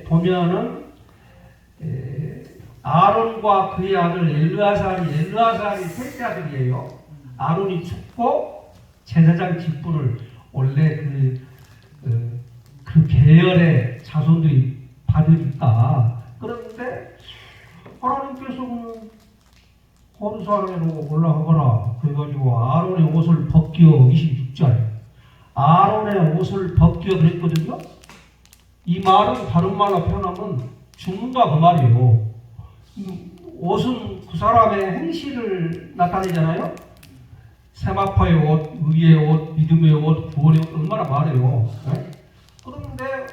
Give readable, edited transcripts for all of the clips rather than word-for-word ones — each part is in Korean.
보면은 아론과 그의 아들 엘르아살이 셋째 아들이에요. 아론이 죽고 제사장 직분을 원래 그 계열의 자손들이 받으니까. 그런데 하나님께서는 호르산으로 올라가거라 그래가지고 아론의 옷을 벗겨 26절 아론의 옷을 벗겨 그랬거든요. 이 말은 다른 말로 표현하면 죽는다 그 말이에요. 옷은 그 사람의 행실을 나타내잖아요. 세마파의 옷, 의의 옷, 믿음의 옷, 구원의 옷 얼마나 말해요. 네? 그런데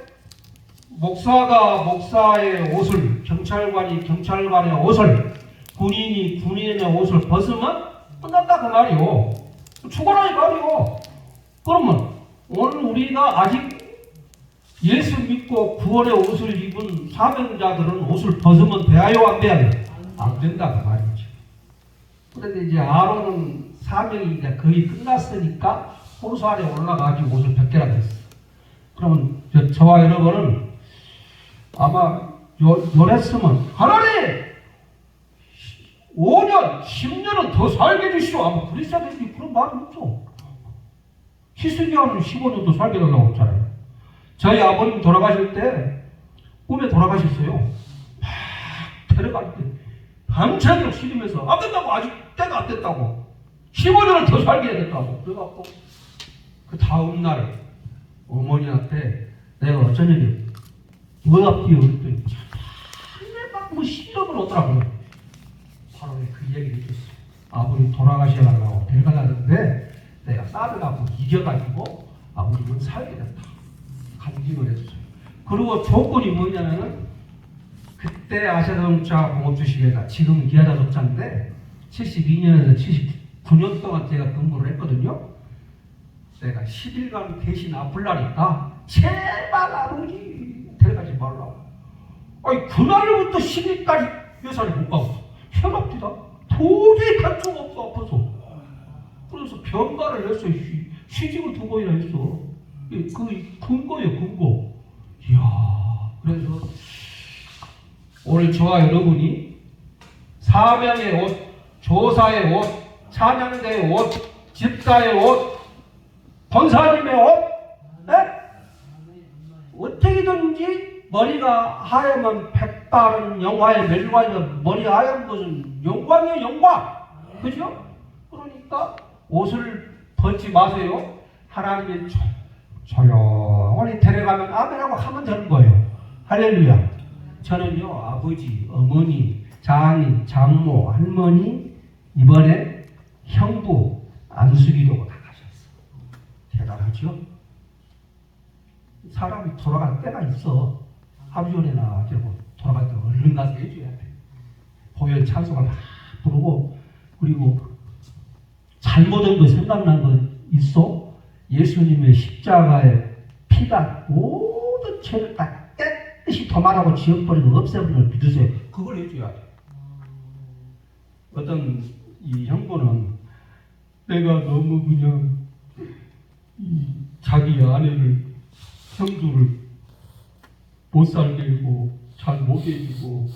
목사가 목사의 옷을, 경찰관이 경찰관의 옷을, 군인이 군인의 옷을 벗으면 끝났다 그 말이요. 죽어라 이 말이요. 그러면 오늘 우리가 아직 예수 믿고 구원의 옷을 입은 사명자들은 옷을 벗으면 돼요, 안 돼요? 안 된다 그 말이죠. 그런데 이제 아론은 사명이 이제 거의 끝났으니까 호르산에 올라가지고 옷을 벗겨라 그랬어. 그러면 저와 여러분은 아마 요랬으면 하나님 5년, 10년은 더 살게 해주시오. 아마 그랬어야 되지. 그런 말이 없어. 히스기야는 15년도 살게 해달라고 했잖아요. 저희 아버님 돌아가실 때 꿈에 돌아가셨어요. 막 데려갈 때 밤새도록 시리면서 안 된다고, 아직 때가 안 됐다고, 15년을 더 살게 해야겠다고. 그래갖고 그 다음 날 어머니한테 내가 어쩐 일이 뭐 앞뒤에 그랬더니 막 뭐 시험을 얻더라고요. 바로 그 얘기를 했어요. 아버님 돌아가셔가지고 데려가려는데 내가 싸들하고 이겨가지고 아버님은 살게 됐다. 간증을 했어요. 그리고 조건이 뭐냐면은 그때 아시아자동차 공업주식회사, 지금 기아자동차인데 72년에서 79년 동안 제가 근무를 했거든요. 내가 10일간 대신 아플 날이니까 제발 아버지 데려가지 말라고. 아니 그날부터 10일까지 회사를 못 가고 혈압디다 도저히 갈 수가 없어 아파서. 그래서 병가를 했어요. 휴직을 2번이나 했어. 그 근거예요, 근거. 이야, 그래서 오늘 저와 여러분이 사명의 옷, 조사의 옷, 찬양대의 옷, 집사의 옷, 권사님의 옷, 네? 어떻게든지 머리가 하얘면 백발은 영화의 멜관이면 머리가 하얀 것은 영광이에요, 영광. 그죠? 그러니까 옷을 벗지 마세요. 하나님의 조용히 데려가면 아멘하고 하면 되는 거예요. 할렐루야. 저는요, 아버지, 어머니, 장인, 장모, 할머니, 이번에 형부 안수기도고 다 가셨어. 대단하죠? 사람이 돌아갈 때가 있어. 하루전에나 돌아갈 때 얼른 가서 해줘야 돼. 보혈 찬송을 막 부르고, 그리고 잘못한 거 생각난 거 있어? 예수님의 십자가의 피가 모든 죄를 다 깨끗이 도말하고 지워버리고 없애버리는 걸 믿으세요. 그걸 해줘야 돼. 어떤 이 형부는 내가 너무 그냥 자기 아내를, 형주를 못 살게 하고 잘 못 해주고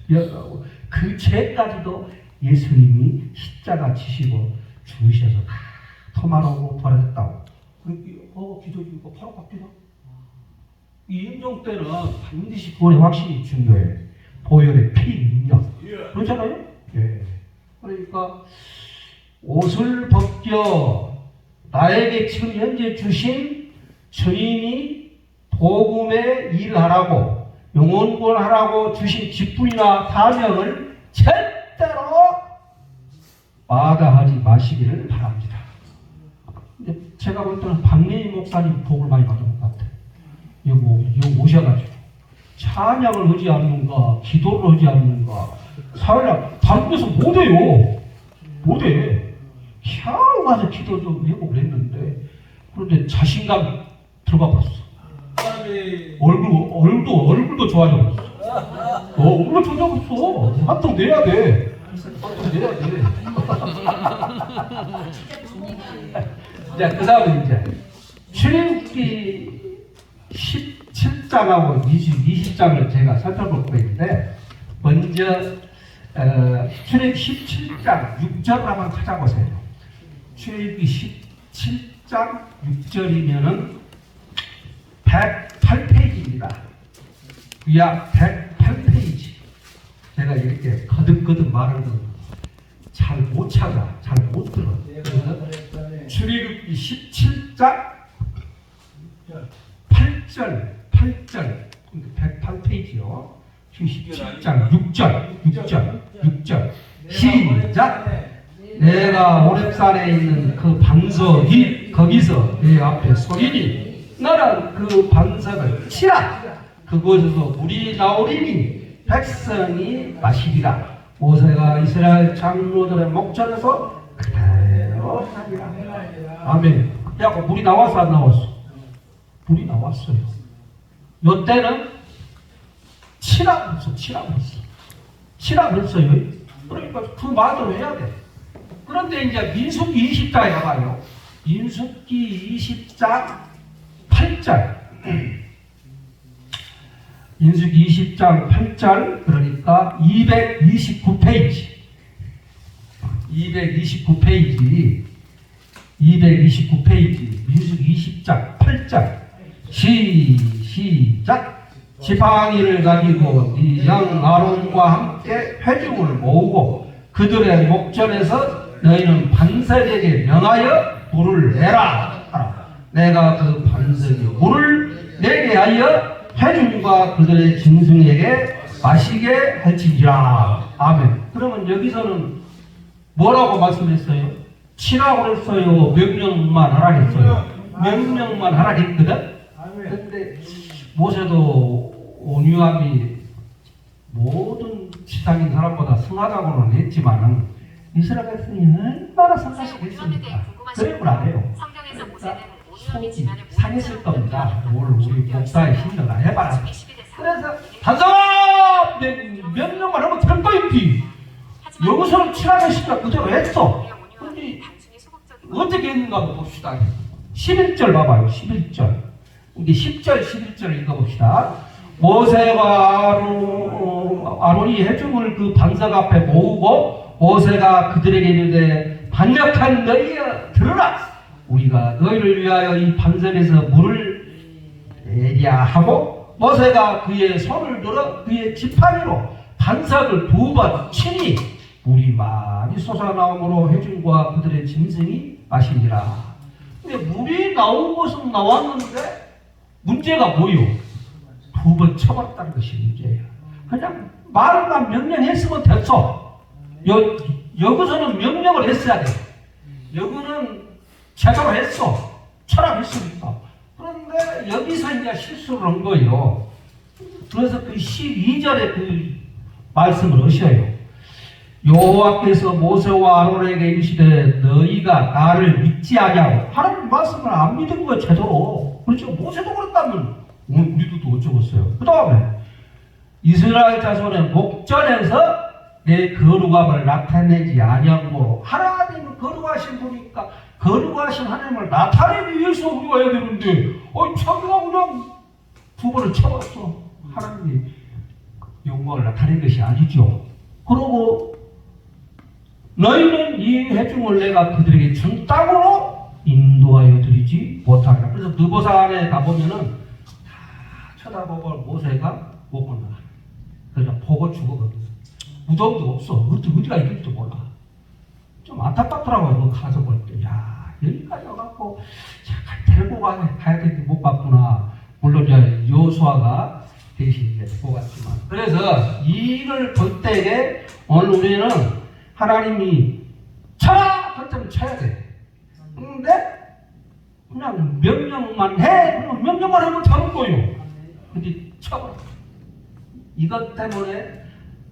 미안하고 그 죄까지도 예수님이 십자가 지시고 죽으셔서 다 토말하고 버렸다고. 기도 주고 바로 바뀌다. 이 임종 때는 반드시 구원의 확신이 중요해. 보혈의 피 능력. 그렇잖아요? 예. 그러니까 옷을 벗겨 나에게 지금 현재 주신 주님이 복음의 일하라고 영혼구원하라고 주신 직분이나 사명을 절대로 마다하지 마시기를 바랍니다. 근데 제가 볼 때는 박래희 목사님 복을 많이 받은 것 같아요. 여기 오셔가지고 찬양을 하지 않는가, 기도를 하지 않는가, 사회를 다른데서 못해요. 못해. 겨우 가서 기도 좀 해보고 그랬는데, 그런데 자신감 들어가 봤어. 얼굴도 좋아졌어. 얼굴도 좋아졌어. 한 통 내야 돼. 한 통 내야 돼. 자, 그 다음에 이제 출애굽기 17장하고 20 20장을 제가 살펴볼 거인데 먼저 출애굽기 17장 6절 한번 찾아보세요. 출애굽기 17장 6절이면은 108페이지입니다. 구약 108페이지. 제가 이렇게 거듭거듭 말하는 잘 못 찾아, 잘 못 들어. 그래서 출애굽기 17장 8절 108페이지요. 17장 6절 시작. 내가 호렙산에 있는 그 반석이 거기서 내 앞에 서리니 너는 그 반석을 치라. 그곳에서 물이 나오리니 백성이 마시리라. 모세가 이스라엘 장로들의 목전에서 그대로 하리라. 아멘. 야, 물이 나왔어 안 나왔어? 물이 나왔어요. 이때는 치라고 했어요. 그러니까 그 말을 해야 돼. 그런데 이제 민수기 20장에 가봐요. 민수기 20장 8절. 민수기 20장 8절, 그러니까 229페이지. 229페이지. 민수기 20장 8절. 시작. 지팡이를 가지고 네 형 아론과 함께 회중을 모으고 그들의 목전에서 너희는 반석에게 명하여 물을 내라 하라. 내가 그 반석에 물을 내게 하여 회중과 그들의 짐승에게 마시게 할지니라. 아멘. 그러면 여기서는 뭐라고 말씀했어요? 치라고 했어요? 명령만 하라 했어요? 명령만 하라 했거든? 근데 모세도 온유함이 모든 지상인 사람보다 승하다고는 했지만은 이스라엘 백성이 얼마나 상하시겠습니까? 그래도 안 해요. 속이 상했을 겁니다. 오늘 우리 목사의 신경 안 해봐라. 그래서 단성아! 명령만 하면 될 거인지 여기서는 치라는 시가 그대로 했어. 근데 어떻게 했는가 봅시다. 11절 봐봐요. 11절. 이게 10절, 11절을 읽어봅시다. 모세와 아론이 회중을 그 반석 앞에 모으고 모세가 그들에게 이르되 반역한 너희여 들으라. 우리가 너희를 위하여 이 반석에서 물을 내랴 하고 모세가 그의 손을 들어 그의 지팡이로 반석을 2번 치니 물이 많이 솟아나오므로 회중과 그들의 짐승이 마시니라. 근데 물이 나온 것은 나왔는데 문제가 뭐요? 2번 쳐봤다는 것이 문제예요. 그냥 말만 명령했으면 됐어. 여기서는 명령을 했어야 돼. 여기는 제대로 했어. 철학했으니까. 그런데 여기서 이제 실수를 한 거예요. 그래서 그 12절에 그 말씀을 하셔요. 여호와께서 모세와 아론에게 이르시되 너희가 나를 믿지 아니하고 하나님 말씀을 안 믿은 거예요. 제대로. 그렇죠. 모세도 그랬다면 우리도 또 어쩌겠어요. 그 다음에 이스라엘 자손의 목전에서 내 거룩함을 나타내지 아니하고 하나님은 거룩하신 분이니까 거룩하신 하나님을 나타내기 위해서 우리가 해야 되는데 자기가 그냥 2번을 쳐봤어. 하나님이 영광을 나타낸 것이 아니죠. 그러고 너희는 이 회중을 내가 그들에게 준 땅으로 인도하여 드리지 못하리라. 그래서 느보산에 가보면은 다 쳐다보고 모세가 못 건너가. 그냥 보고 죽어 거기서. 무덤도 없어. 어디가 있는지도 몰라. 좀 안타깝더라고요. 그 가서 볼 때. 야, 여기까지 와갖고 데리고 가야 되는데 못 갔구나. 물론 이제 여호수아가 대신 데리고 갔지만. 그래서 이걸 볼 때에 오늘 우리는 하나님이 쳐라! 할 때는 쳐야 돼. 근데 그냥 명령만 해. 그럼 명령만 하면 되는 거예요. 근데 쳐버려. 이것 때문에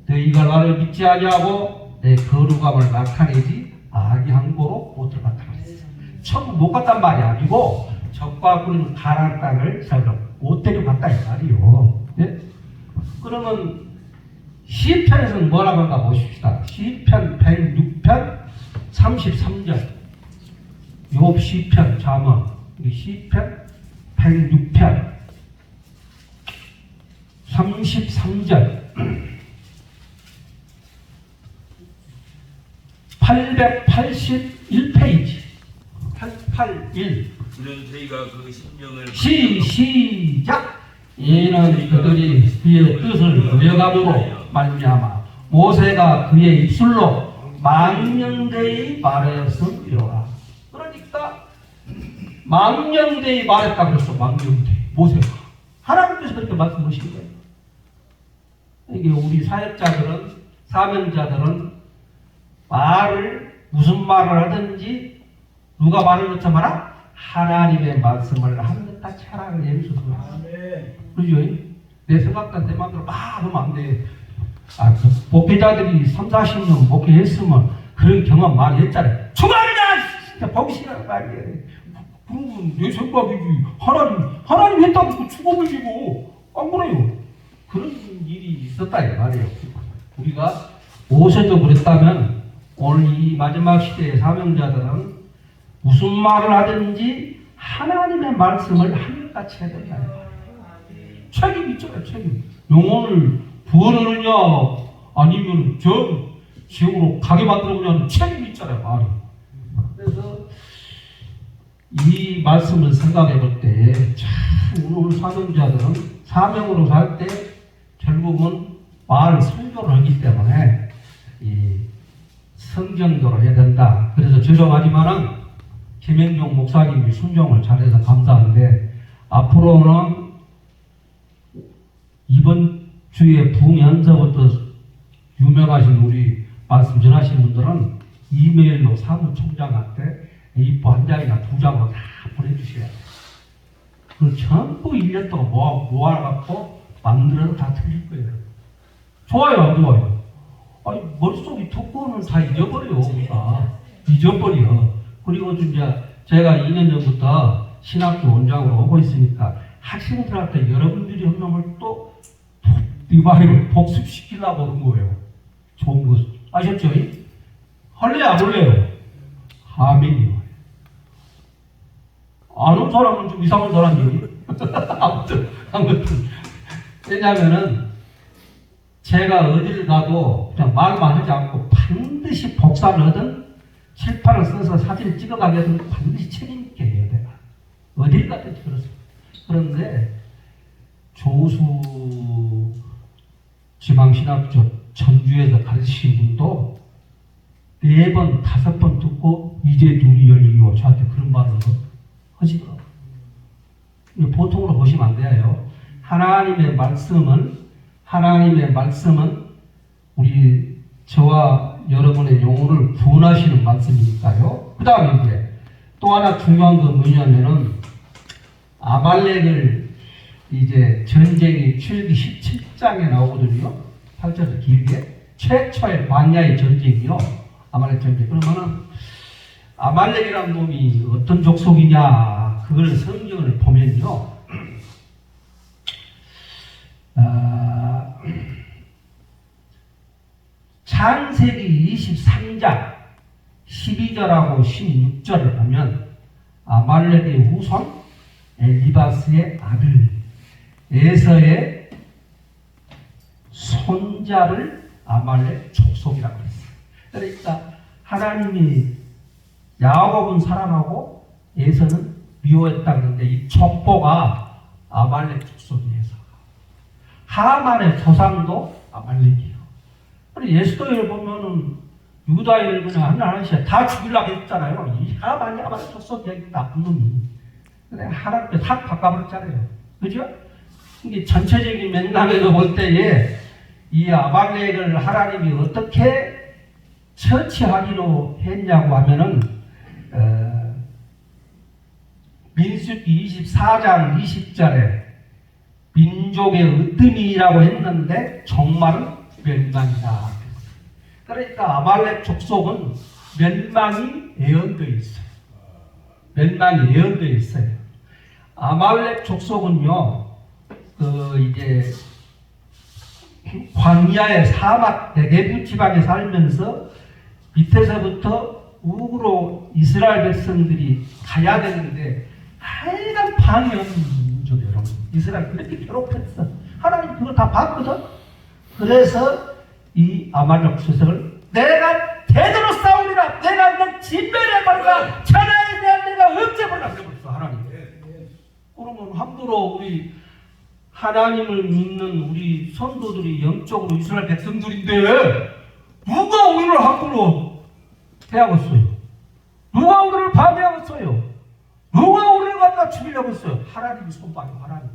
너희가 나를 믿지 아니하고 내 거룩함을 나타내지 아니한 거로 못 들어갔다 그랬어요. 처음 못 갔단 말이 아니고 적과 꿀은 가나안 땅을 못 데려갔다 이 말이요. 네? 그러면 시편에서는 뭐라고 한가 보십시다. 시편 106편 33절. 욥 시편 자문. 시편 106편 33절 881페이지 881 이는 저희가 그 심령을 시작 이는 그들이 그의 뜻을 거여감으로 말미암아 모세가 그의 입술로 망령되이 말하였음이로라. 그러니까 망령되이 말했다 그랬어. 망령되이 모세가 하나님께서 그렇게 말씀하신 거예요. 이게 우리 사역자들은 사명자들은 말을 무슨 말을 하든지 누가 말을 넣자 마라 하나님의 말씀을 하는 것 같이 하라는 예수님. 그죠? 내 생각과 내 마음대로 막 하면 안 돼. 그 목회자들이 3, 40년 목회했으면 그런 경험 많이 했잖아요. 죽어버리자! 진짜 보기 싫어요, 말이에요. 그러면 내 생각이지. 하나님 했다고 죽어버리고. 안 그래요. 그런 일이 있었다, 이 말이에요. 우리가 모세도 그랬다면 오늘 이 마지막 시대의 사명자들은 무슨 말을 하든지 하나님의 말씀을 하늘같이 해야 된다. 책임 있잖아요, 책임. 영혼을 구원하느냐, 아니면 지옥으로 가게 만들어보냐는 책임이 있잖아요, 말이. 그래서 이 말씀을 생각해 볼 때, 참, 오늘 사명자들은 사명으로 살 때 결국은 말 설교를 하기 때문에 이 성경대로 해야 된다. 그래서 죄송하지만은 김영종 목사님이 순종을 잘해서 감사한데 앞으로는 이번 주에 부흥연서부터 유명하신 우리 말씀 전하신 분들은 이메일로 사무총장한테 A4 한 장이나 2장으로 다 보내주셔야 돼요. 그 전부 1년 동안 모아갖고 만들어서 다 틀릴 거예요. 좋아요, 안 좋아요? 아니, 머릿속이 두꺼우면 다 잊어버려요, 우리가. 잊어버려. 그리고 이제 제가 2년 전부터 신학교 원장으로 오고 있으니까 학생들한테 여러분들이 한 놈을 또 리바이를 복습시키려고 하는 거예요. 좋은 거. 아셨죠? 할래요, 안 할래요? 아멘이요. 아는 사람은 좀 이상한 사람이에요. 아무튼. 왜냐면은 제가 어디를 가도 그냥 말만 하지 않고 반드시 복사를 하든 칠판을 써서 사진을 찍어가게 하든 반드시 책임있게 해야 돼요. 어딜 가든지 그렇습니다. 그런데 조수 지방신학교 전주에서 가르치신 분도 4번, 5번 듣고 이제 눈이 열리고 저한테 그런 말을 하시더라고요. 보통으로 보시면 안 돼요. 하나님의 말씀은 우리 저와 여러분의 영혼을 구원하시는 말씀이니까요. 그 다음에 이제 또 하나 중요한 건 뭐냐면은 아말렉을 이제 전쟁이 출애굽기 17장에 나오거든요. 8절에서 길게 최초의 광야의 전쟁이요. 아말렉 전쟁. 그러면은 아말렉이라는 놈이 어떤 족속이냐 그걸 성경을 보면요. 창세기 23장 12절하고 16절을 보면 아말렉의 후손 엘리바스의 아들 에서의 손자를 아말렉 족속이라고 했어요. 그러니까 하나님이 야곱은 사랑하고 에서는 미워했다 그러는데 이 족보가 아말렉 족속이에서 하만의 조상도 아말렉이에요. 그리고 예수도에 보면은 유다인을 그냥 하나씩 다 죽이려고 했잖아요. 이 하만이 아말렉 족속이 나쁜 놈이. 근데 하나님께서 다 바꿔버렸잖아요. 그죠? 이게 전체적인 맥락에서 볼 때에 이 아말렉을 하나님이 어떻게 처치하기로 했냐고 하면은 민수기 24장 20절에 민족의 으뜸이라고 했는데 종말은 멸망이다. 그러니까 아말렉 족속은 멸망이 예언되어 있어요. 멸망이 예언되어 있어요. 아말렉 족속은요, 이제 광야의 사막 네게부 지방에 살면서 밑에서부터 우로 이스라엘 백성들이 가야 되는데 하여간 방해하는 민족이에요. 여러분. 이스라엘 그렇게 괴롭혔어. 하나님 그거 다 봤거든. 그래서 이 아말렉 수색을 내가 대대로 싸우리라, 내가 그냥 진멸해버리라, 천하에 대한 내가 없애버리라 그래버렸어 하나님. 그러면 함부로 우리 하나님을 믿는 우리 성도들이 영적으로 이스라엘 백성들인데 누가 우리를 함부로 대하겠어요? 누가 우리를 방해하겠어요? 누가 우리를 갖다 죽이려고 했어요? 하나님이 손봐요, 하나님.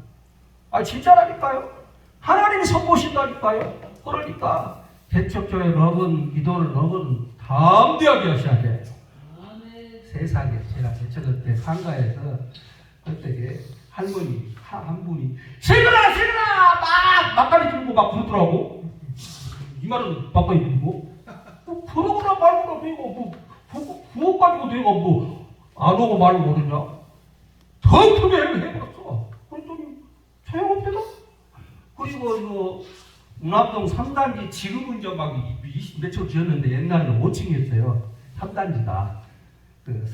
아, 진짜라니까요? 하나님이 손보신다니까요? 그러니까 개척교회 럭은, 기도를 럭은 담대하게 하셔야 돼. 세상에 제가 개척할 때 상가에서 그때 할머니 한 분이 시그라 막걸리 들고 막 부르더라고. 이 말은 막걸리 들고 그러거나 말거나 되고 구호 가지고 내가 안 오고 말고 모르냐. 더 크게 해버렸어. 그랬더니 소용없대도. 그리고 이거 운암동 3단지 지금은 이제 막 20몇층 지었는데 옛날에는 5층이었어요. 3단지가 그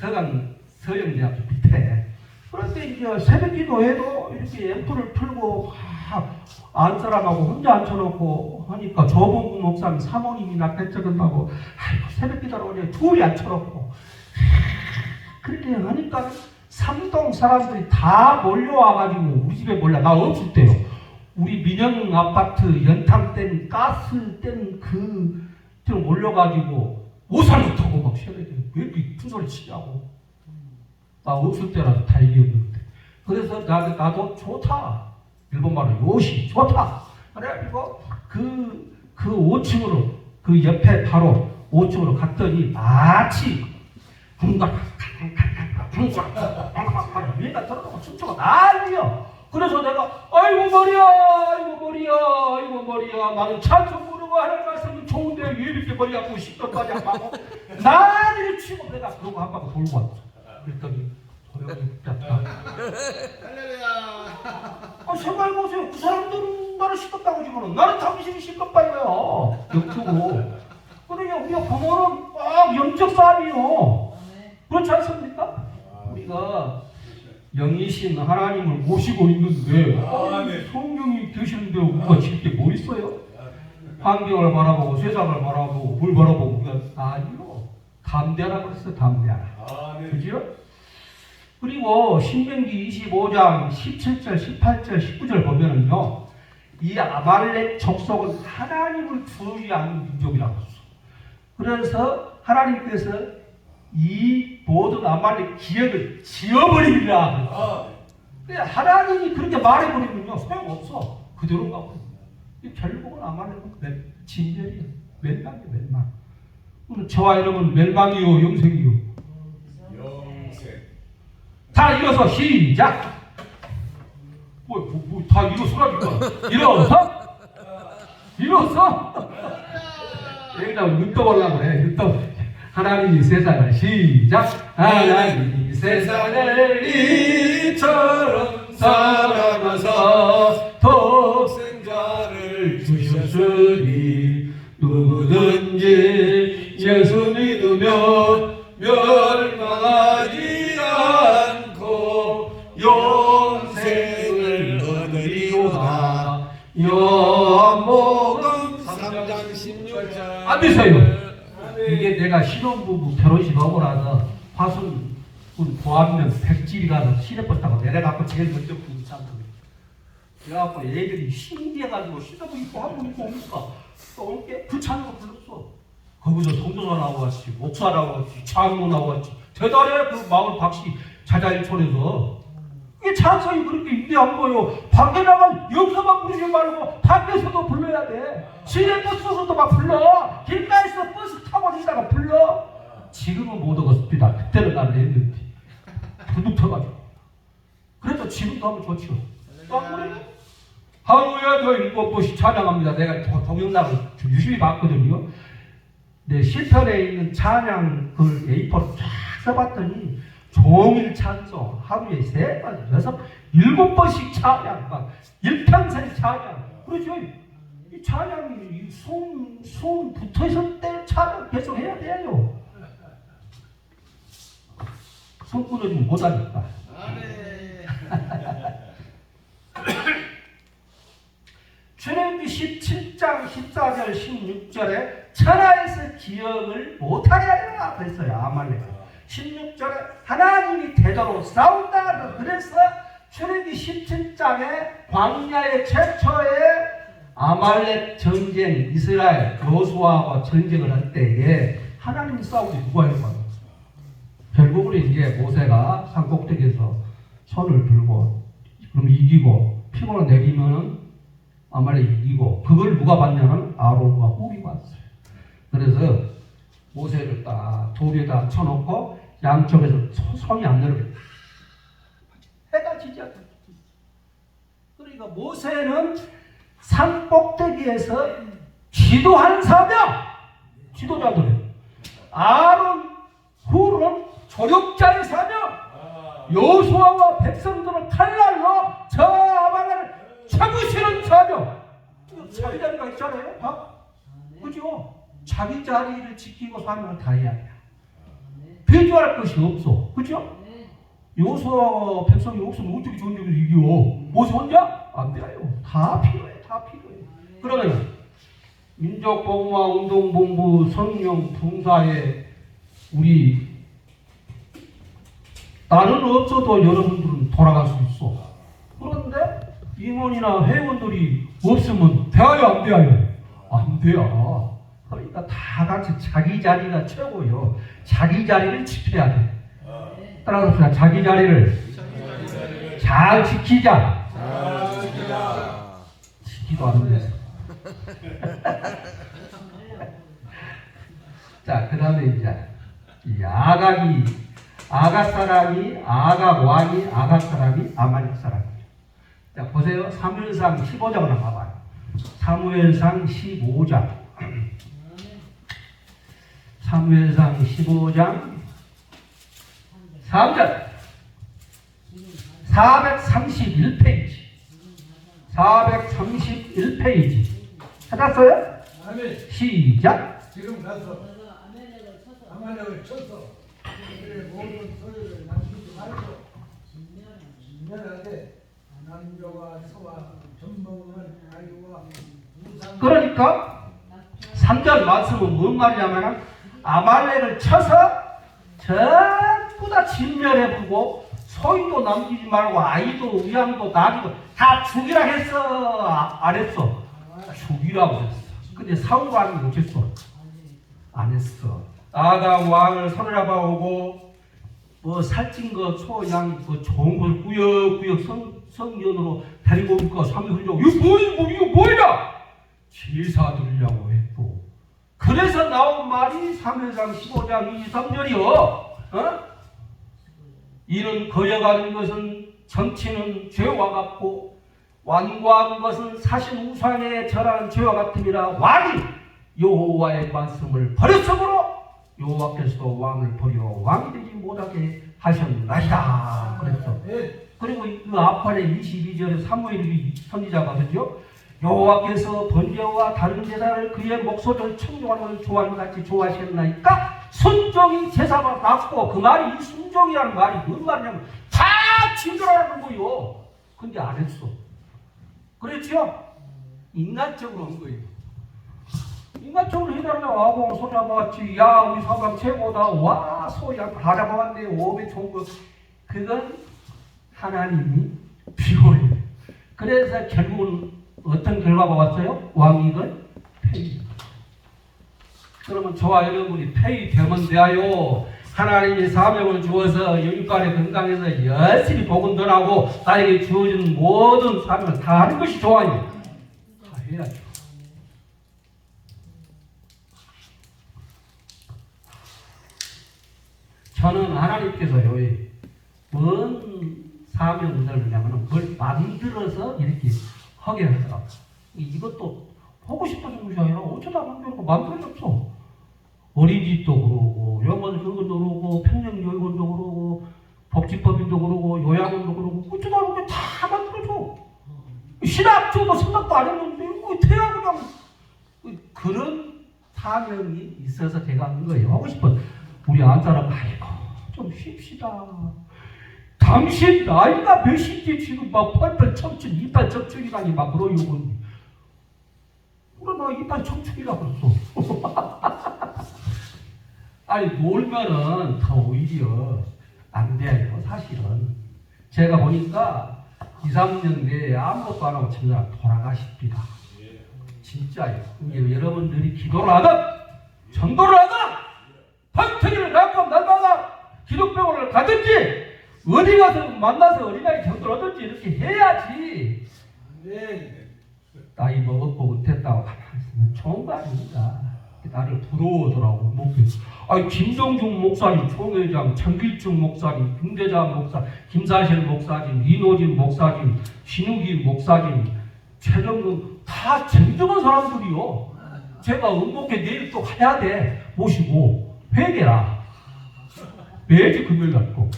서영대학교 밑에. 그런데 이제 새벽 기도해도 이렇게 앰프를 틀고 안사람하고 혼자 앉혀놓고 하니까 조봉구 목사님 사모님이나 개척한다고 아이고 새벽 기도를 오니 둘이 앉혀놓고 그렇게 하니까 삼동 사람들이 다 몰려와가지고 우리 집에 몰려. 나 없을 때요. 우리 민영 아파트 연탕 땐 가스 땐 좀 몰려가지고 오살 못하고 막 새벽에 왜 이렇게 큰 소리 치냐고. 나 없을 때라도 다 이겼는데. 그래서 나도 좋다. 일본말로 요시 좋다. 그래가지고 그 5층으로 그 옆에 바로 5층으로 갔더니 마치 위에가 들어가고 춤추고 난리야. 그래서 내가 아이고 머리야 나는 찬송 부르고 하는 말씀은 좋은데 왜 이렇게 머리 아프고 시끄럽까지 안 하고 난리를 치고 내가 그러고 한 바퀴 돌고 왔어. 그랬더니 조용히 잡다. 생각해보세요. 그 사람들은 나를 시끄럽다고 지금 나는 당신이 시끄럽다 이거야. 역주고. 그러냐 우리가 부모는 영적 싸움이요. 그렇지 않습니까? 우리가 영이신 하나님을 모시고 있는데 성령이 계시는데 우리가 질 게 뭐 있어요? 환경을 바라보고 세상을 바라보고 뭘 바라보고 우리가 아니요. 담대하라 그랬어요. 담대하라. 그죠? 그리고 신명기 25장 17절, 18절, 19절 보면은요, 이 아말렉 족속은 하나님을 두려워하지 않는 민족이라고 했어. 그래서 하나님께서 이 모든 아말렉 기억을 지워버리리라. 하나님이 그렇게 말해버리면요, 소용없어. 그대로 가고. 결국은 아말렉은 진멸이에요. 멸망이에요, 멸망. 저와 여러분 멸망이요, 영생이요? 자, 일어서 시작. 다 일어서라니까. 일어서. 여기다 눈 떠보려고 그래. 눈 떠. 하나님이 세상을 시작. 하나님이 세상을 이처럼 사랑하사 독생자를 주셨으니 누구든지 예수 믿으면 멸망하지 영생을 얻으리로다. 요한복음 3장 16절. 안 되세요. 이게 내가 신혼부부 결혼식 하고 나서 화순 고안면 백질이 가서 시내버스 타고 내려가고 제일 먼저 부른 사람들이. 그래갖고 애들이 신기해가지고 시내부 입고 한복 입고 오니까 또 그 찬으로 불렀어. 거기서 성도사 나와왔지, 목사 나와왔지, 장로 나와왔지. 대단해. 그 마을 박씨 자자일촌에서. 이게 찬성이 그렇게 인대한 거요. 밖에 나가 여기서만 부르지 말고 밖에서도 불러야 돼. 시내버스에서도 막 불러. 길가에서 버스 타고 다니다가 불러. 지금은 못 얻었습니다. 그때는 나는 했는데 불붙어가지고. 그래도 지금도 하면 좋죠. 안 그래요? 하루에 저 7번씩 찬양합니다. 내가 동영상을 유심히 봤거든요. 내 실편에 있는 찬양 그 A4를 쫙 써봤더니 종일 찬송, 하루에 3번, 6, 7번씩 찬양, 막 일평생 찬양. 그렇죠? 이 찬양이 손 붙어 있을 때 찬양 계속 해야 돼요. 손 끊어주면 못하니까. 출애굽기 17장 14절 16절에 천하에서 기억을 못하게 하리라 그랬어요. 아말렉. 16절에 하나님이 대대로 싸운다. 그래서 출애굽기 17장에 광야의 최초의 아말렉 전쟁, 이스라엘 여호수아와 전쟁을 할 때에 하나님이 싸우지 누가 해봐요. 결국은 이제 모세가 산꼭대기에서 손을 들고 그럼 이기고 피곤을 내리면은 아말렉 이기고 그걸 누가 봤냐면 아론과 홀이 봤어요. 그래서 모세를 딱 돌에다 쳐놓고 양쪽에서 손이 안 내려요. 해가 지지 않다. 그러니까 모세는 산꼭대기에서 지도한 사명, 지도자들이에요. 아론, 훌은 조력자의 사명, 여호수아와 백성들은 칼날로 저 아말렉을 잡으시는 사명. 자기 자리가 있잖아요. 다? 그죠? 자기 자리를 지키고 사명을 다해야 돼요. 배조할 것이 없어. 그죠? 여호수아와 백성이 없으면 어떻게 전쟁에서 이겨? 모세 혼자? 안 돼요. 다 필요해. 다 필요해. 그러면 민족보호와 운동본부 성령 봉사에 우리 나는 없어도 여러분들은 돌아갈 수 있어. 그런데 임원이나 회원들이 없으면 돼요? 안 돼요? 안 돼요. 그러니까 다 같이 자기 자리가 최고요. 자기 자리를 지켜야 돼. 따라서 자기 자리를 잘 지키자. 지키도 않는데. 자, 그 다음에 이제 이 아각 사람이 아각 왕이 아각 사람이 아말렉 사람이에요. 자, 보세요. 사무엘상 15장을 한번 봐봐요. 사무엘상 15장. 사무엘상 15장 3절 431페이지 431페이지 찾았어요? 시작. 지금 가서 아말렉을 쳐서 그들의 모든 소리를 남기지 말고 진멸하되 남자와 소와 전먹은 아이와 우상. 그러니까 3절 말씀은 뭔 말이냐면 아말렉을 쳐서 전부 다 진멸해보고 소인도 남기지 말고 아이도 우양도 나귀도 다 죽이라 했어. 안 했어? 죽이라고 했어. 근데 사울왕이 못했어. 안 했어. 아각 왕을 사로잡아오고 뭐 살찐 거 소, 양, 그 좋은 걸 꾸역꾸역 성전으로 데리고 올 거 3일 흘려고 이거 뭐야? 제사 드리려고 했고. 그래서 나온 말이 사무엘상 15장 23절이요. 이는 거여가는 것은 정치는 죄와 같고 완고한 것은 사신 우상에 절하는 죄와 같음이라. 왕이 여호와의 말씀을 버렸으므로 여호와께서도 왕을 버려 왕이 되지 못하게 하셨나이다. 그랬어. 그리고 그 앞판에 22절에 사무엘이 선지자가 그러죠. 여호와께서 번제와 다른 제사를 그의 목소리를 청종하는 것을 좋아하는 같이 좋아하셨나이까 순종이 제사가 낫고. 그 말이 이 순종이라는 말이 뭔 말이냐면 다 친절하라는 거요. 근데 안 했어. 그렇죠? 인간적으로 한 거예요. 인간적으로 해달라고 하고 소 잡아왔지. 야 우리 사방 최고다. 와 소야 다 잡아왔네. 오배 좋은 거. 그건 하나님이 비호해. 그래서 결국은 어떤 결과가 왔어요? 왕위를 폐위. 그러면 저와 여러분이 폐위되면 대하여 하나님이 사명을 주어서 영육간에 건강해서 열심히 복음 전하고 나에게 주어진 모든 사명을 다 하는 것이 좋아요. 다 해야죠. 저는 하나님께서요, 뭔 사명을 주냐면 그걸 만들어서 이렇게 하게 하더라고요. 이것도 보고 싶어서 그런 게 아니라 어쩌다 만들어졌어. 어린이집도 그러고, 영어교육원도 그러고, 평양교육원도 그러고, 복지법인도 그러고, 요양원도 그러고, 어쩌다 보면 다 만들어줘. 신학교도 생각도 안 했는데, 태야 그냥. 그런 사명이 있어서 제가 한 거예요. 하고 싶어. 우리 안사람, 아이고, 좀 쉽시다. 당신 나이가 몇인지 지금 막 펄펄 척춘, 이빨 척춘이라니 막 그러요. 뭐 이빨 청축이라고 했어. 아니 놀면은 더 오히려 안 돼요. 사실은 제가 보니까 2, 3년 내에 아무것도 안 하고 진짜 돌아가십니다. 진짜요. 여러분들이 기도를 하든 전도를 하든 펀트기를 갖고 날마다 기독병원을 가든지 어디 가서 만나서 어린아이 전도를 하든지 이렇게 해야지. 네. 나이 먹었고 못했다고 가만히 있으면 좋은 거 아닙니까? 나를 부러워하더라고. 목표. 아니 김정중 목사님, 총회장, 정길중 목사님, 김대장 목사, 김사실 목사님, 이노진 목사님, 신우기 목사님, 최정근 다 정정한 사람들이요. 제가 음목회 내일 또 해야 돼. 모시고 회개라. 매주 금요일 갖고.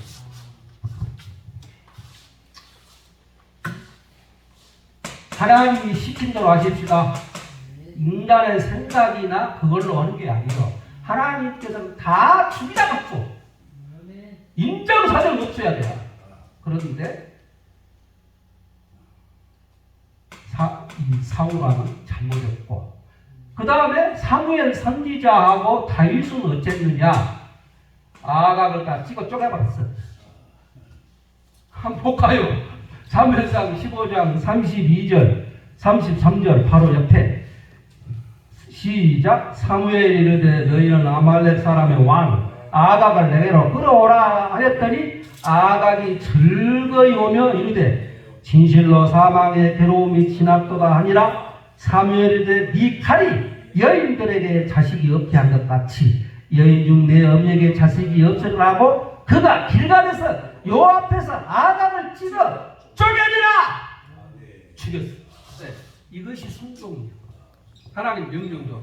하나님이 시킨 대로 하십시다. 인간의 생각이나 그걸로 하는 게 아니라 하나님께서는 다 죽이다 갖고 인정사정 없어야 돼요. 그런데 사울왕은 잘못했고 그 다음에 사무엘 선지자하고 다윗은 어쨌느냐. 아각을 다 찍어 쪼개버렸어. 한번 볼까요? 사무엘상 15장 32절 33절 바로 옆에 시작. 사무엘이 이르되 너희는 아말렉 사람의 왕 아각을 내게로 끌어오라 하였더니 아각이 즐거이 오며 이르되 진실로 사망의 괴로움이 지났도다 하니라. 사무엘이 이르되 네 칼이 여인들에게 자식이 없게 한 것 같이 여인 중 내 엄에게 자식이 없으라고 그가 길갈에서 요 앞에서 아각을 찢어 쪼개니라. 죽였어. 네. 이것이 순종이에요. 하나님 명령도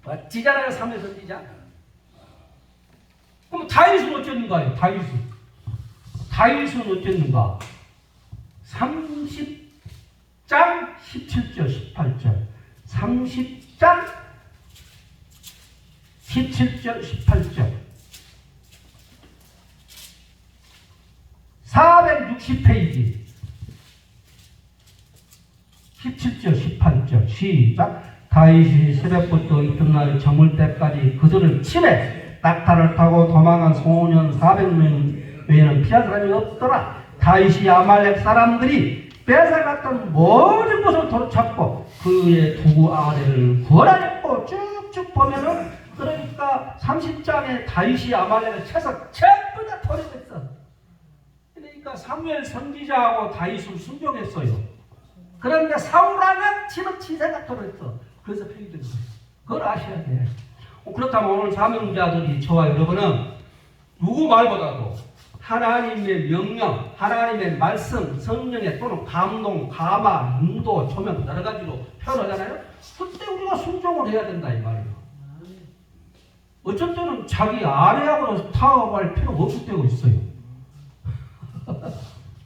멋지잖아요. 사무엘 선지자. 그럼 다윗은 어쨌는가요? 다윗은 어쨌는가? 30장 17절 18절 30장 17절 18절 460페이지 17절 18절 시작. 다윗이 새벽부터 이튿날 저물 때까지 그들을 치매 낙타를 타고 도망한 소년 400명 외에는 피한 사람이 없더라. 다윗이 아말렉 사람들이 뺏어갔던 모든 것을 도로잡고 그의 두 아내를 구원하였고 쭉쭉 보면은 그러니까 30장에 다윗이 아말렉을 쳐서 전부 다 토립했어. 그러니까 사무엘 선지자하고 다윗을 순종했어요. 그런데 사울왕은 지금 치세가 토립했어. 그래서 폐기된 거예요. 그걸 아셔야 돼. 그렇다면 오늘 사명자들이 저와 여러분은 누구 말보다도 하나님의 명령, 하나님의 말씀, 성령의 또는 감동, 감화, 인도, 조명 여러 가지로 표현하잖아요. 그때 우리가 순종을 해야 된다 이 말이에요. 어쩔 때는 자기 아내하고는 타협할 필요가 없을 때가 있어요.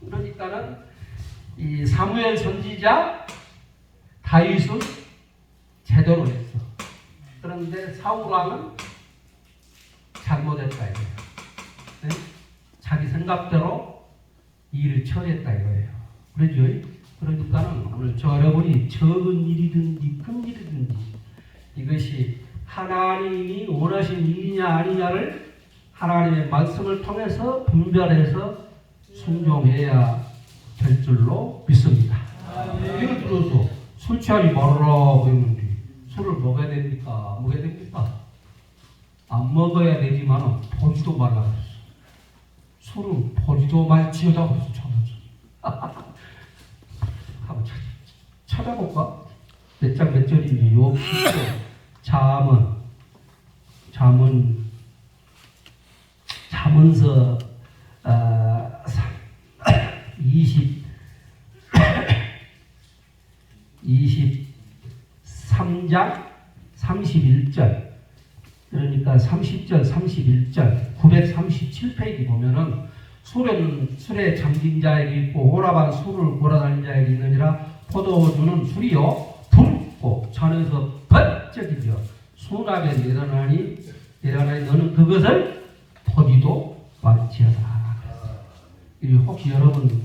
그러니까는 이 사무엘 선지자 다윗은 제대로 했어. 그런데 사울왕은 잘못했다 이거예요. 네? 자기 생각대로 일을 처리했다 이거예요. 그러죠? 그러니까는 오늘 저 여러분이 적은 일이든지 큰 일이든지 이것이 하나님이 원하신 일이냐 아니냐를 하나님의 말씀을 통해서 분별해서 순종해야 될 줄로 믿습니다. 예를 들어서 술 취하지 말으라고 했는데 술을 먹어야 됩니까? 안 먹어야 됩니까? 안 먹어야 되지만 보지도 말라 그랬어. 술은 보지도 말지어다고 해서 쳐놨어. 한번 찾아볼까? 몇 장 몇 절인지 요 10절 잠언서 23장 31절 그러니까 30절 31절 937페이지 보면은 술에 잠긴 자에게 있고 오라반 술을 몰아다닌 자에게 있느니라. 포도주는 술이요 붉고 잔에서 번쩍이며 수납에 내려나니 너는 그것을 보지도 말지어다. 혹시 여러분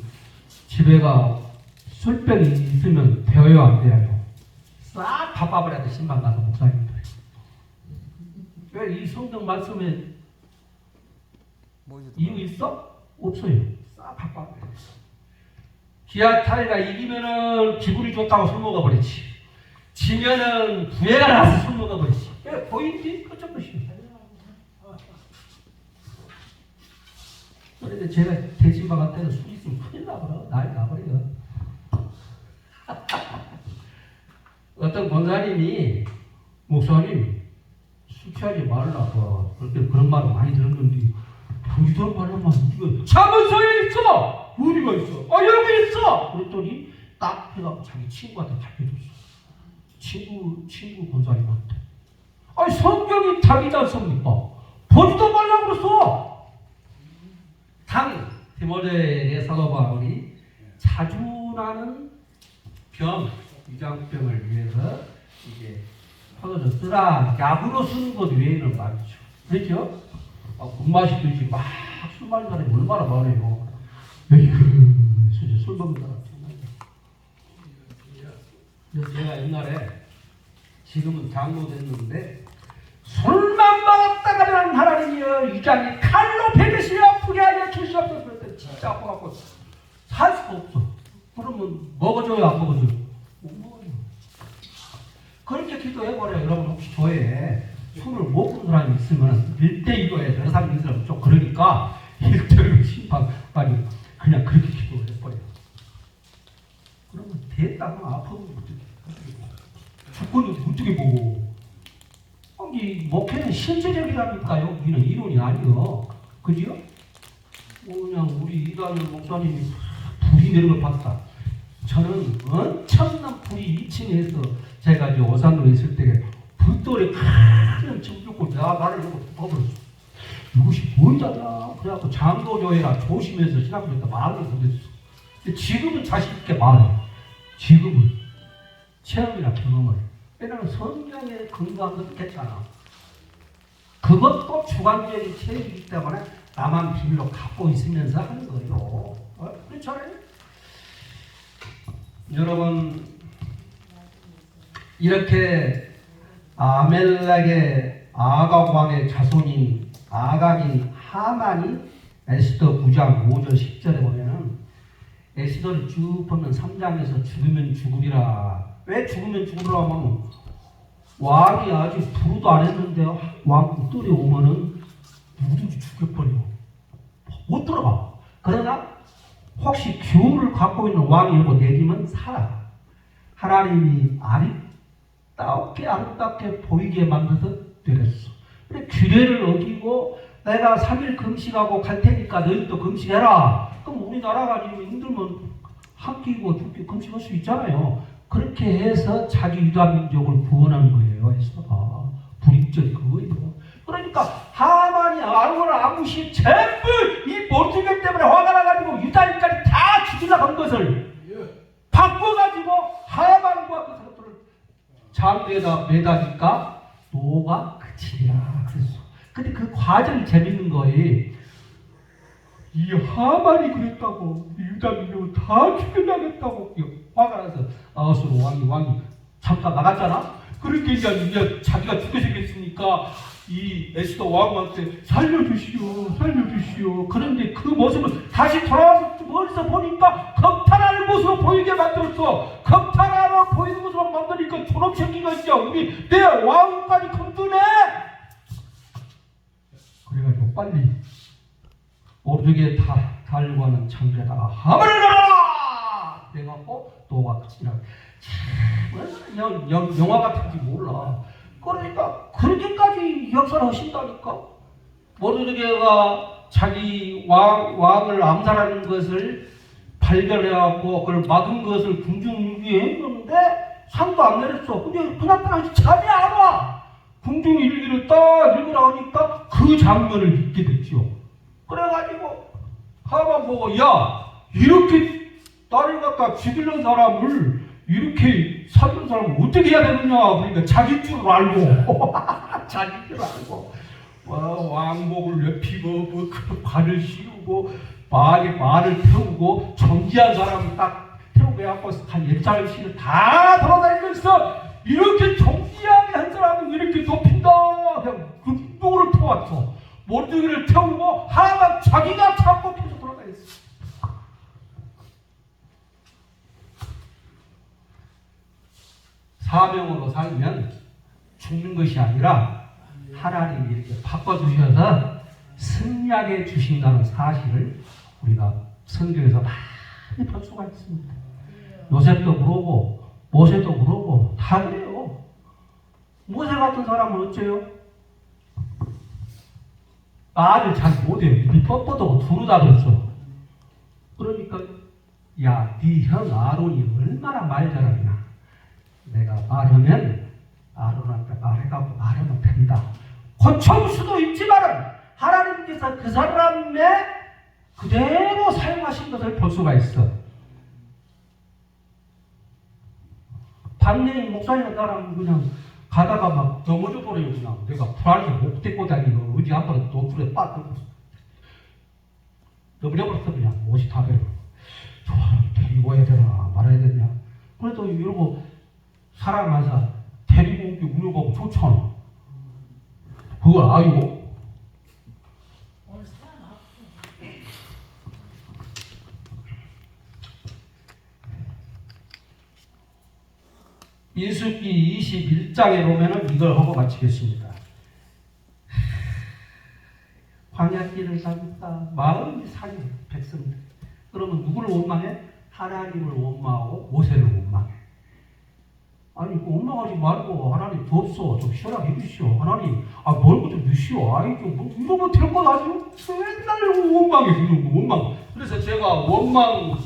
집에가 술병이 있으면 배워요 안 배워요? 싹 갚아버려야 돼. 신방 가서 목사님들. 왜 이 성경 말씀에 이유 있어? 없어요. 싹 갚아버려. 기아타이가 이기면은 기분이 좋다고 술 먹어버리지. 지면은 부해가 나서 술 먹어버리지. 왜 보이지? 그쪽 것이. 그런데 제가 대신방 갈 때는 술 있으면 큰일 나버려. 난리 나버려. 어떤 권사님이 목사님 술 취하지 말라고 그렇게 그런 말을 많이 들었는데 부지런 말만 우리가 자문서에 있어. 어디가 있어? 아 여기 있어. 그랬더니 딱 해갖고 자기 친구한테 가르쳐줬어. 친구 권사님한테. 아니 성경이 답이지 않습니까? 보지도 말라고 그랬어. 디모데의 사도 바울이 자주 나는 병, 위장병을 위해서 이게 포도주 쓰라 약으로 쓰는 것 외에는 말이죠. 그렇죠? 군맛이 들지 막 술 마시는 사람이 얼마나 많아요. 에이그 진짜 술 먹는 사람 그래서 제가 옛날에 지금은 장로 됐는데 술만 먹었다가는 하나님이여 이 장이 칼로 베듯이 아프게 하여 주시옵소서. 그랬더니 진짜 아파갖고 살 수가 없어. 그러면 먹어줘요 안 먹어줘요? 못 먹어요. 그렇게 기도해버려요. 여러분 혹시 교회에 술을 못 먹는 사람이 있으면 1대1로 여러 사람이 있으면 좀 그러니까 1대1로 심판까지 그냥 그렇게 기도해버려요. 그러면 됐다고 아프면 어떻게 죽고는 어떻게 보고 이 목회는 실제적이라니까요. 우리는 이론이 아니요. 그죠? 그냥 우리 이단의 목사님이 불이 내는 걸 봤다. 저는 엄청난 불이 2층에서 제가 이제 오산으로 있을 때 불돌이 큰 침 뚫고 나를 보고 떠버렸어. 이것이 뭐냐? 그래갖고 장로교회라 조심해서 신학교에다 말을 못했어. 근데 지금은 자신 있게 말해. 지금은 체험이나 경험을. 왜냐하면 성경에 근거한 것도 괜찮아. 그것도 주관적인 체험이기 때문에 나만 비밀로 갖고 있으면서 하는 거예요. 그렇잖아요? 여러분 이렇게 아멜렉의 아각 왕의 자손인 아각인 하만이 에스더 9장 5절 10절에 보면은 에스더를 쭉 보면 3장에서 죽으면 죽으리라. 왜 죽으면 죽으리라 하면 왕이 아직 부르도 안 했는데 왕 뜰에 오면은 누구든지 죽여버려. 못 들어가. 그러나 혹시 교훈을 갖고 있는 왕이고 내리면 살아. 하나님이 아름답게 보이게 만들어서 내렸어. 그래 규례를 어기고 내가 3일 금식하고 갈 테니까 너희도 금식해라. 그럼 우리나라가 지금 힘들면 한 끼고 두 끼 금식할 수 있잖아요. 그렇게 해서 자기 유다 민족을 구원한 거예요. 에스더가 불입절 그거예요. 그러니까 하만이 아무나 아무시 전부 이 모르게 때문에 화가 나가지고 유다인까지 다 죽이려고 한 것을 바꿔가지고 하만과 그 사람들을 장대에다 매다니까 노가 그치리라 그랬어. 근데 그 과정이 재밌는 거예요. 이 하만이 그랬다고 유다 민족을 다 죽여야겠다고 화가 나서 아하스로 왕이 잠깐 나갔잖아. 그렇게 이제 자기가 죽게 생겼으니까 이 에스더 왕한테 살려주시오. 그런데 그 모습을 다시 돌아와서 멀리서 보니까 겁탈하는 모습으로 보이게 만들었어. 겁탈하러 보이는 모습으로 만드니까 저놈 새끼가 진짜 우리 내 왕까지 건드네. 그래가지고 빨리 오르게 달고 하는 창조에다가 하만을 넣어라! 내가고 노가 끝이라. 참 영화 같은지 몰라. 그러니까 그렇게까지 역사를 하신다니까. 모르드게가 자기 왕을 암살하는 것을 발견해갖고 그걸 막은 것을 궁중일기에 했는데 상도 안 내렸어. 근데 그나타나 잠이 안 와. 궁중일기를 딱 읽으라 하니까 그 장면을 읽게 됐죠. 그래가지고 하만 보고 야 이렇게 나를 갖다 죽이는 사람을 이렇게 살린 사람을 어떻게 해야 되느냐. 그러니까 자기 줄 알고 자기 줄 알고 왕복을 내피고 관을 씌우고 말을 태우고 정지한 사람을 딱 태우고 해갖고 한 10사람씩을 다 돌아다니면서 이렇게 정리하게 한 사람은 이렇게 높인다. 그냥 금도를 태웠어. 모두기를 태우고 하나만 자기가 참고해서 돌아가 있어. 사명으로 살면 죽는 것이 아니라 하나님이 이렇게 바꿔주셔서 승리하게 주신다는 사실을 우리가 성경에서 많이 볼 수가 있습니다. 요셉도 그러고 모세도 그러고 다 그래요. 모세 같은 사람은 어째요? 말을 잘 못해요. 입이 뻣뻣하고 두루다졌어. 그러니까 야, 네 형 아론이 얼마나 말 잘하냐. 내가 말하면 아론한테 말해갖고 말하면 된다. 고쳐올 수도 있지만은 하나님께서 그 사람의 그대로 사용하신 것을 볼 수가 있어. 박래인 목사님 따라면 그냥 가다가 막 넘어져 버려요. 그냥 내가 불안해서 못 데리고 다니고 어디 한 번은 노출에 빠뜨고 넘어져버렸어. 그냥 옷이 다 베려. 저 사람 데리고 와야 되나 말아야 되냐. 그래도 이러고 사랑하사 데리고 오기 우려가고 좋잖아. 그걸 아유. 민수기 21장에 보면은 이걸 하고 마치겠습니다. 광야길을 가니까 마음이 상해 백성들. 그러면 누구를 원망해? 하나님을 원망하고 모세를 원망해. 아니 그 원망하지 말고 하나님 덥소 좀 시원하게 해주시오. 하나님 멀고 좀 주시오. 아이 좀 이러면 될 것 아니요? 맨날 원망해. 그런 거 원망. 그래서 제가 원망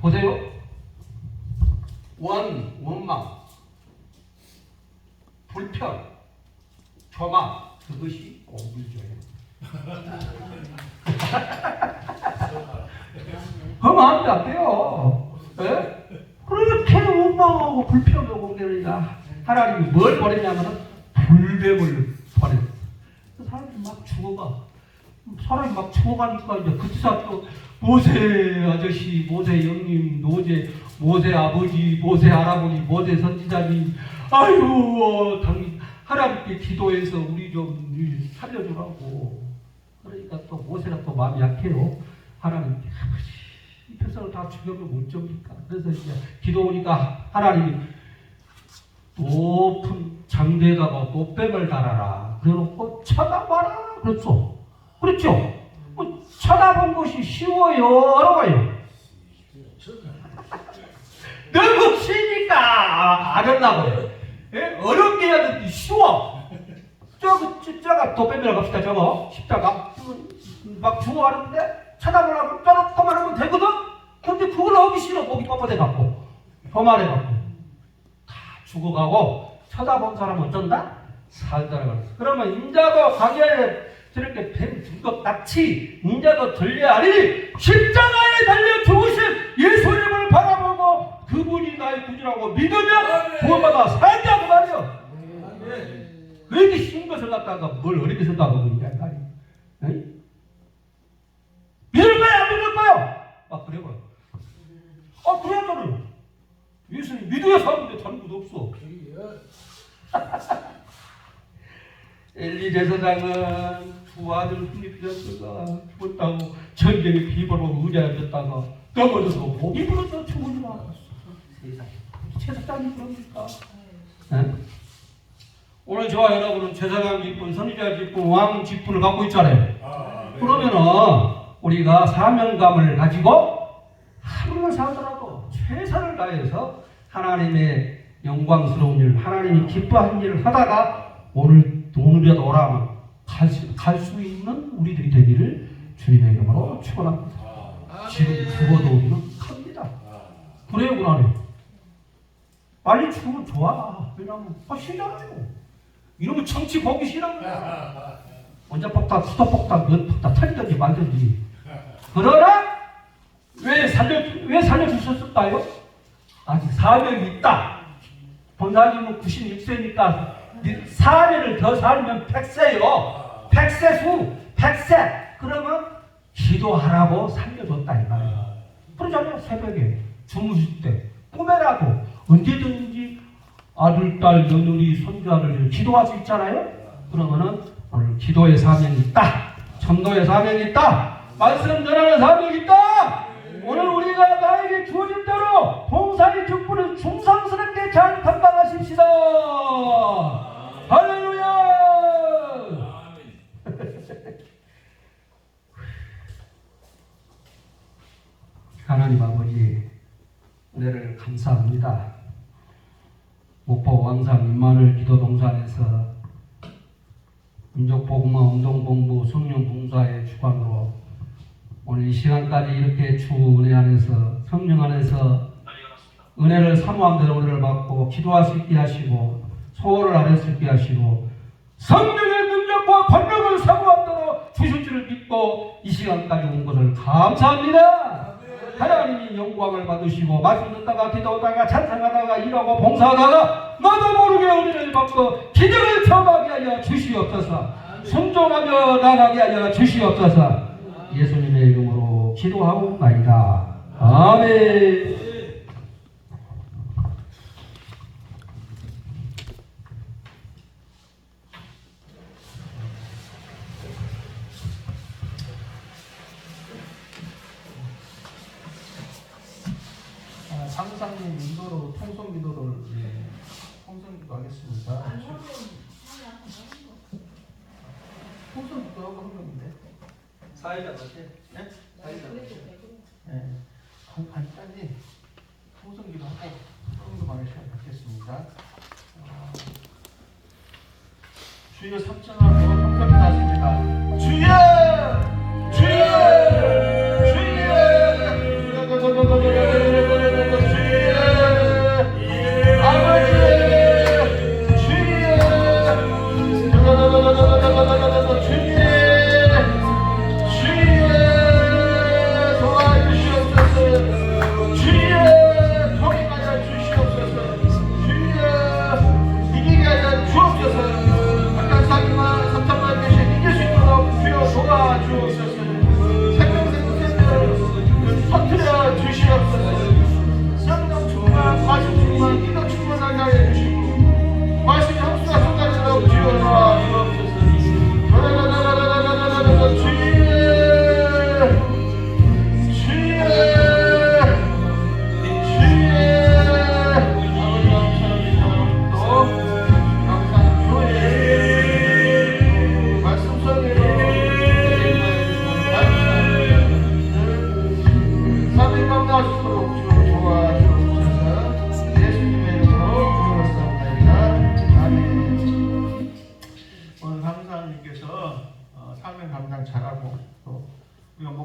보세요. 원망, 불평, 교만, 그것이 공불조예요. 그러면 안 돼요. 네? 그렇게 원망하고 불평하고 그러니까 하나님이 뭘 버리냐면 불뱀을 버렸어. 사람이 막 죽어가. 사람이 막 죽어가니까 이제 그때서 또 모세 아저씨, 모세 형님, 모세 아버지, 모세 할아버지, 모세 선지자님, 아유, 하나님께 기도해서 우리 좀 살려주라고. 그러니까 또 모세가 또 마음이 약해요. 하나님께 아버지, 이 백성을 다 죽여면 어쩝니까? 그래서 이제 기도하니까 하나님이 높은 장대에다가 높뱀을 달아라. 그래놓고 쳐다봐라. 그렇죠? 그렇죠? 쳐다본 것이 쉬워요? 어려워요? 너무 쉬니까 안 한다고요. 어렵게 해야 되는데 쉬워. 저가 도뱀이라고 합시다. 저거 십자가 막 죽어가는데 쳐다보라고 뼈놓고만 하면 되거든? 근데 그걸 하기 싫어. 목이 뻣뻣해갖고 교만해갖고 다 죽어가고 쳐다본 사람은 어쩐다? 살더라. 그러면 인자도 광야에 저렇게 뱀 든 것 같이 인자도 전례하리 십자가에 달려 죽으신 예수님을 바라보고 그분이 나의 구주라고 믿으면 구원받아 살자 그 말이야. 그렇게 쉬운 것을 갖다가 뭘 어렵게 쓴다고 그러냐 말이야. 믿을 거야 안 믿을 거야? 막 그래봐요. 그래야잖아요. 예수님 믿어야 사는데 다른 것도 없어. 엘리 제사장은 두 아들 필리피자스가 죽었다고 전쟁에 비바로 의자였다가 넘어져서 목이 부러져 죽은 줄 알았어. 세상에 제사장이 그럽니까? 네? 오늘 저와 여러분은 제사장 직분, 선지자 직분, 왕 직분을 갖고 있잖아요. 그러면은 우리가 사명감을 가지고 하루를 살더라도 최선을 다해서 하나님의 영광스러운 일, 하나님이 기뻐하는 일을 하다가 오늘이라도 오라면 갈 수 있는 우리들이 되기를 주님의 이름으로 축원합니다. 지금 죽어도 우리는 큽니다. 그래요, 그러네. 빨리 죽으면 좋아. 왜냐면 싫어요. 이러면 정치 보기 싫어요. 원자폭탄, 수도폭탄, 연폭탄 터지든지 말든지. 그러나 왜 살려주셨을까요? 아직 사명이 있다. 본사님은 96세니까 4년을 더 살면 100세요. 100세. 그러면 기도하라고 살려줬다 이 말이에요. 그러잖아요. 새벽에 주무실 때 꿈에라도 언제든지 아들, 딸, 며느리, 손자를 기도할 수 있잖아요. 그러면은 오늘 기도의 사명이 있다. 전도의 사명이 있다. 말씀 전하는 사명이 있다. 오늘 우리가 나에게 주어진 대로 봉사의 직분을 충성스럽게 잘 감당하십시다. 할렐루야. 하나님 아버지 은혜를 감사합니다. 목포 왕산 임마누엘 기도동산에서 민족복음화 운동본부 성령봉사의 주관으로 오늘 이 시간까지 이렇게 주 은혜 안에서 성령 안에서 은혜를 사모한 대로 은혜를 받고 기도할 수 있게 하시고 소원을 아뢰 수 있게 하시고 성령의 능력과 권력을 사모한 대로 주실 줄을 믿고 이 시간까지 온 것을 감사합니다. 하나님이 영광을 받으시고 말씀 듣다가 기도하다가 찬양하다가 일하고 봉사하다가 나도 모르게 은혜를 받고 기적을 경험하게 하여 주시옵소서. 순종하며 나가게 하여 주시옵소서. 예수님의 이름으로 기도하옵나이다. 아멘. 장사님 인도로 통성기도를 통성기도 하겠습니다. 통성기도하고 한 명인데 사회자 맞지? 네? 사회자 맞지? 네. 간단히 통성기도하고 통성기도만의 시간 갖겠습니다. 주여 3층하고 통성기도 하십니다. 주여! 주여! 주여!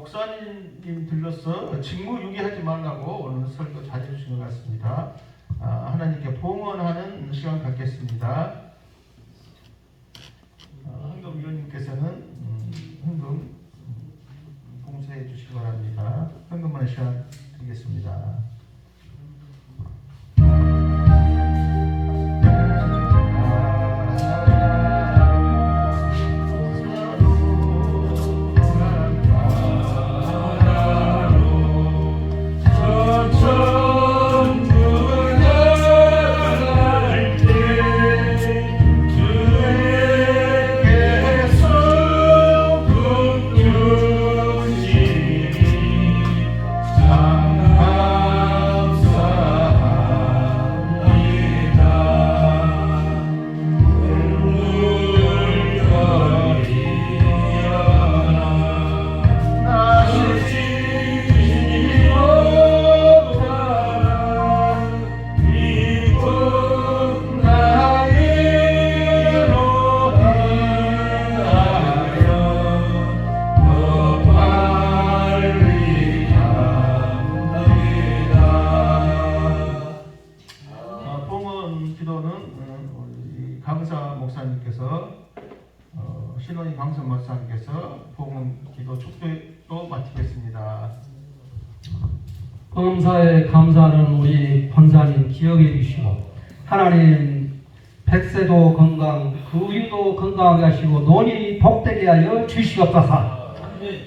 목사님 들러서 직무유기하지 말라고 오늘 설교 잘해주신 것 같습니다. 하나님께 봉헌하는 시간 갖겠습니다. 헌금 위원님께서는 헌금 봉사해 주시기 바랍니다. 헌금하는 시간 드리겠습니다. 신원희 강선 목사님께서 봉헌 기도 축도로 마치겠습니다. 범사에 감사하는 우리 권사님 기억해 주시고 하나님 백세도 건강, 그위도 건강하게 하시고 논이 복되게 하여 주시옵소서.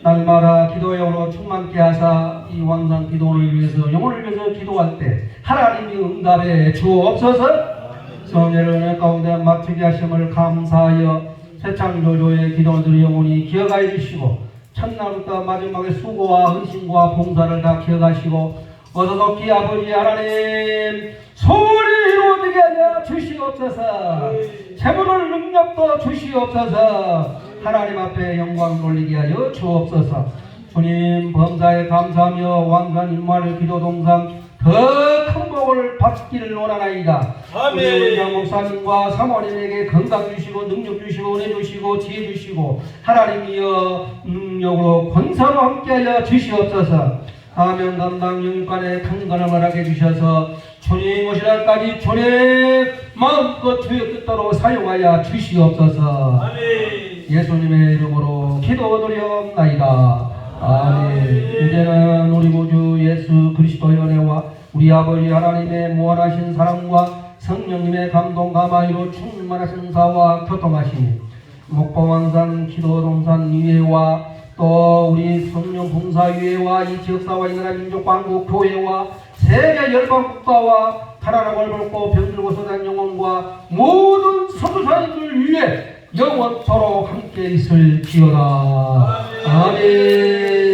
날마다 기도의 영으로 충만케 하사 이 왕산 기도를 위해서 영혼을 위해서 기도할 때 하나님이 응답해 주옵소서. 성례를 은혜 가운데 맡게 하심을 감사하여 새창조조의 기도들을 영원히 기억하여 주시고 첫날부터 마지막에 수고와 헌신과 봉사를 다 기억하시고 어서독히 아버지 하나님 소원을 이루어지게 하여 주시옵소서. 재물을 능력도 주시옵소서. 하나님 앞에 영광 돌리게 하여 주옵소서. 주님 범사에 감사하며 왕관 임마를 기도 동상 더 큰 복을 받기를 원하나이다. 우리 은장 목사님과 사모님에게 건강 주시고 능력 주시고 은혜 주시고 지혜 주시고 하나님이여 능력으로 권사로 함께하여 주시옵소서. 사명 담당 영육관에 강건을 허락해 주셔서 주님 오실 날까지 주님 마음껏 주의 뜻대로 사용하여 주시옵소서. 예수님의 이름으로 기도드리옵나이다. 아멘. 이제는 우리 구주 예수 그리스도의 은혜와 우리 아버지 하나님의 무한하신 사랑과 성령님의 감동 감화로 충만하신 사와 교통하시니 목포왕산 기도동산 위회와 또 우리 성령 봉사위회와 이 지역사와 이 나라 민족광국 교회와 세계 열방국가와 가나라 벌벌고 병들고 서단 영혼과 모든 선교사님들 위해 영원토록 함께 있을지어다. 아멘.